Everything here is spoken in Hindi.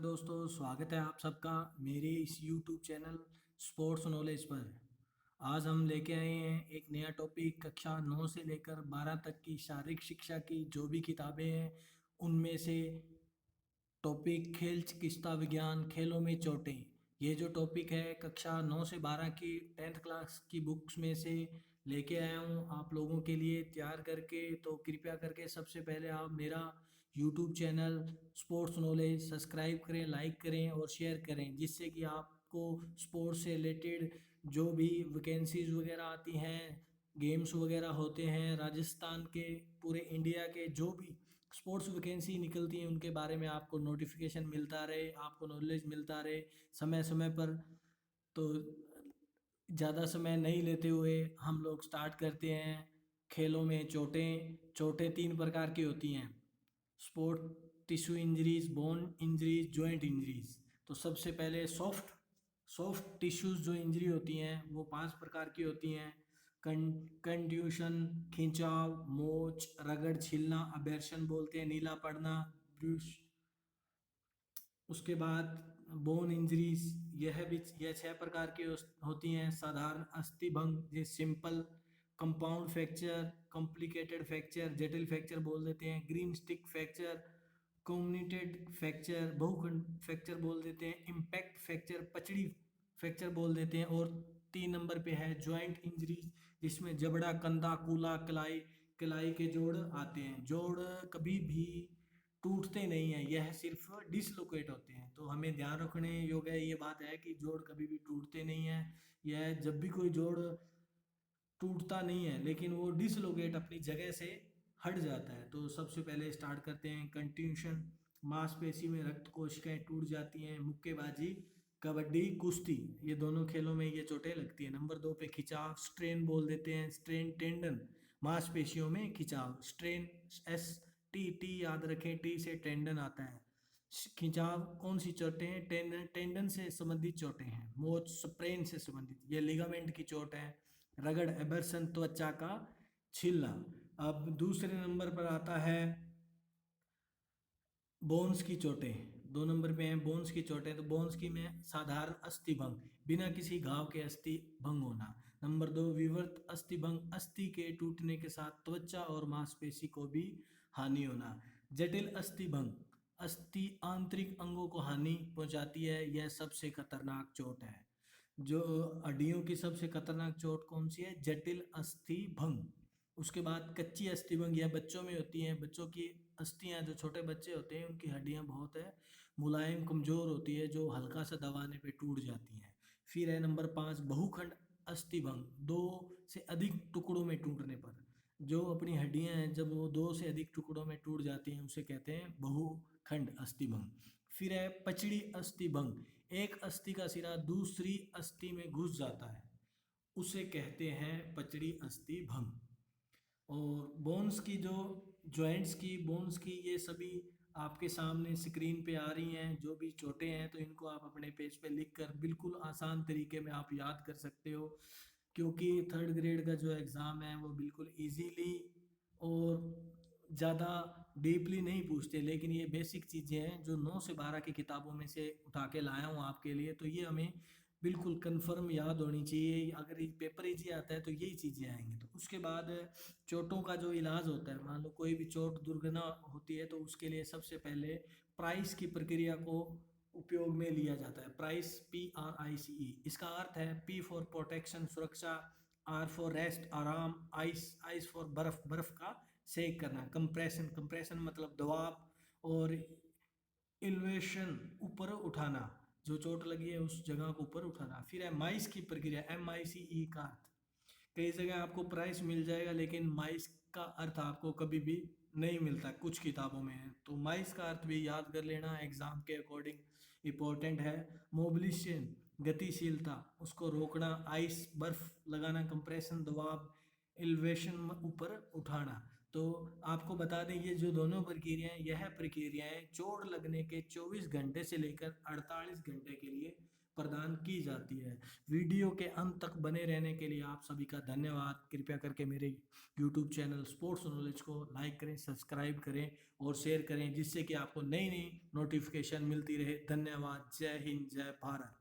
दोस्तों, स्वागत है आप सबका मेरे इस YouTube चैनल स्पोर्ट्स नॉलेज पर। आज हम लेके आए हैं एक नया टॉपिक। कक्षा 9 से लेकर 12 तक की शारीरिक शिक्षा की जो भी किताबें हैं उनमें से टॉपिक खेल चिकित्सा विज्ञान, खेलों में चोटें। ये जो टॉपिक है कक्षा 9 से 12 की 10th क्लास की बुक्स में से लेके आया हूँ आप लोगों के लिए तैयार करके। तो कृपया करके सबसे पहले आप मेरा YouTube channel sports knowledge subscribe करें, लाइक करें और शेयर करें, जिससे कि आपको स्पोर्ट्स से रिलेटेड जो भी वैकेंसीज वगैरह आती हैं, गेम्स वगैरह होते हैं, राजस्थान के पूरे इंडिया के जो भी स्पोर्ट्स वैकेंसी निकलती हैं उनके बारे में आपको नोटिफिकेशन मिलता रहे, आपको नॉलेज मिलता रहे समय समय पर। तो ज़्यादा समय नहीं लेते हुए हम लोग स्टार्ट करते हैं। खेलों में चोटें। चोटें तीन प्रकार की होती हैं: sport tissue injuries, bone injuries, joint injuries. तो सबसे पहले सॉफ्ट सॉफ्ट टिश्यूज जो इंजरी होती हैं वो 5 प्रकार की होती हैं: कंट्यूशन, खिंचाव, मोच, रगड़, छिलना, अबेरशन बोलते हैं, नीला पड़ना, ब्रूश। उसके बाद बोन इंजरीज, यह 6 प्रकार की होती हैं: साधारण अस्थि भंग, ये simple; compound fracture, complicated fracture, जटिल फ्रैक्चर बोल देते हैं; greenstick fracture, comminuted fracture, बहुखंड फ्रैक्चर बोल देते हैं; इम्पैक्ट फ्रैक्चर, पचड़ी फ्रैक्चर बोल देते हैं। और 3 नंबर पे है जॉइंट इंजरीज, जिसमें जबड़ा, कंधा, कूला, कलाई कलाई के जोड़ आते हैं। जोड़ कभी भी टूटते नहीं हैं, यह सिर्फ डिसलोकेट होते हैं। तो हमें ध्यान रखने योग्य ये बात है कि जोड़ कभी भी टूटते नहीं हैं। यह जब भी कोई जोड़ टूटता नहीं है लेकिन वो डिसलोकेट अपनी जगह से हट जाता है। तो सबसे पहले स्टार्ट करते हैं कंट्यूशन। मांसपेशी में रक्त कोशिकाएं टूट जाती हैं। मुक्केबाजी, कबड्डी, कुश्ती, ये दोनों खेलों में ये चोटें लगती हैं। नंबर 2 पे खिंचाव, स्ट्रेन बोल देते हैं। स्ट्रेन टेंडन, मांसपेशियों में खिंचाव, स्ट्रेन एस टी टी याद रखें, टी से टेंडन आता है। खिंचाव कौन सी चोटें हैं? टेंडन टेंडन से संबंधित चोटें हैं। मोच स्प्रेन से संबंधित, ये लिगामेंट की चोट है। रगड़, एबर्सन, त्वचा का छिलना। अब दूसरे नंबर पर आता है बोन्स की चोटें। 2 नंबर पे हैं बोन्स की चोटें। तो बोन्स की में साधारण अस्थि भंग, बिना किसी घाव के अस्थि भंग होना। नंबर 2 विवर्त अस्थि भंग, अस्थि के टूटने के साथ त्वचा और मांसपेशी को भी हानि होना। जटिल अस्थि भंग, अस्थि आंतरिक अंगों को हानि पहुंचाती है, यह सबसे खतरनाक चोट है। जो हड्डियों की सबसे खतरनाक चोट कौन सी है? जटिल अस्थि भंग। उसके बाद कच्ची अस्थि भंग, यह बच्चों में होती है। बच्चों की अस्थियां, जो छोटे बच्चे होते हैं उनकी हड्डियां बहुत है मुलायम, कमजोर होती है, जो हल्का सा दबाने पे टूट जाती हैं। फिर है नंबर 5 बहुखंड अस्थि भंग, 2 से अधिक टुकड़ों में टूटने पर। जो अपनी हड्डियां हैं जब वो 2 से अधिक टुकड़ों में टूट जाती हैं उसे कहते हैं बहुखंड अस्थि भंग। फिर है पचड़ी अस्थि भंग, एक अस्थि का सिरा दूसरी अस्थि में घुस जाता है, उसे कहते हैं पचड़ी अस्थि भंग। और बोन्स की जो जॉइंट्स की, बोन्स की, ये सभी आपके सामने स्क्रीन पे आ रही हैं। जो भी चोटें हैं तो इनको आप अपने पेज पे लिख कर बिल्कुल आसान तरीके में आप याद कर सकते हो, क्योंकि 3rd ग्रेड का जो एग्ज़ाम है वो बिल्कुल इजीली और ज़्यादा डीपली नहीं पूछते, लेकिन ये बेसिक चीज़ें हैं जो 9 से 12 की किताबों में से उठा के लाया हूँ आपके लिए। तो ये हमें बिल्कुल कंफर्म याद होनी चाहिए। अगर ये पेपर इजी आता है तो यही चीज़ें आएंगी। तो उसके बाद चोटों का जो इलाज होता है, मान लो कोई भी चोट दुर्घटना होती है तो उसके लिए सबसे पहले प्राइस की प्रक्रिया को उपयोग में लिया जाता है। प्राइस, PRICE, इसका अर्थ है P फॉर प्रोटेक्शन, सुरक्षा; R फॉर रेस्ट, आराम; आइस, आइस फॉर बर्फ, बर्फ का सेक करना; कंप्रेशन, कंप्रेशन मतलब दबाव; और इल्वेशन, ऊपर उठाना, जो चोट लगी है उस जगह को ऊपर उठाना। फिर है माइस की प्रक्रिया, MICE का अर्थ, कई जगह आपको प्राइस मिल जाएगा लेकिन माइस का अर्थ आपको कभी भी नहीं मिलता, कुछ किताबों में है। तो माइस का अर्थ भी याद कर लेना, एग्जाम के अकॉर्डिंग इम्पोर्टेंट है। मोबिलिशन, गतिशीलता, उसको रोकना; आइस, बर्फ लगाना; कंप्रेशन, दबाव; एलिवेशन, ऊपर उठाना। तो आपको बता दें ये जो दोनों प्रक्रियाएं, यह प्रक्रियाएं चोट लगने के 24 घंटे से लेकर 48 घंटे के लिए प्रदान की जाती है। वीडियो के अंत तक बने रहने के लिए आप सभी का धन्यवाद। कृपया करके मेरे यूट्यूब चैनल स्पोर्ट्स नॉलेज को लाइक करें, सब्सक्राइब करें और शेयर करें, जिससे कि आपको नई नई नोटिफिकेशन मिलती रहे। धन्यवाद। जय हिंद, जय भारत।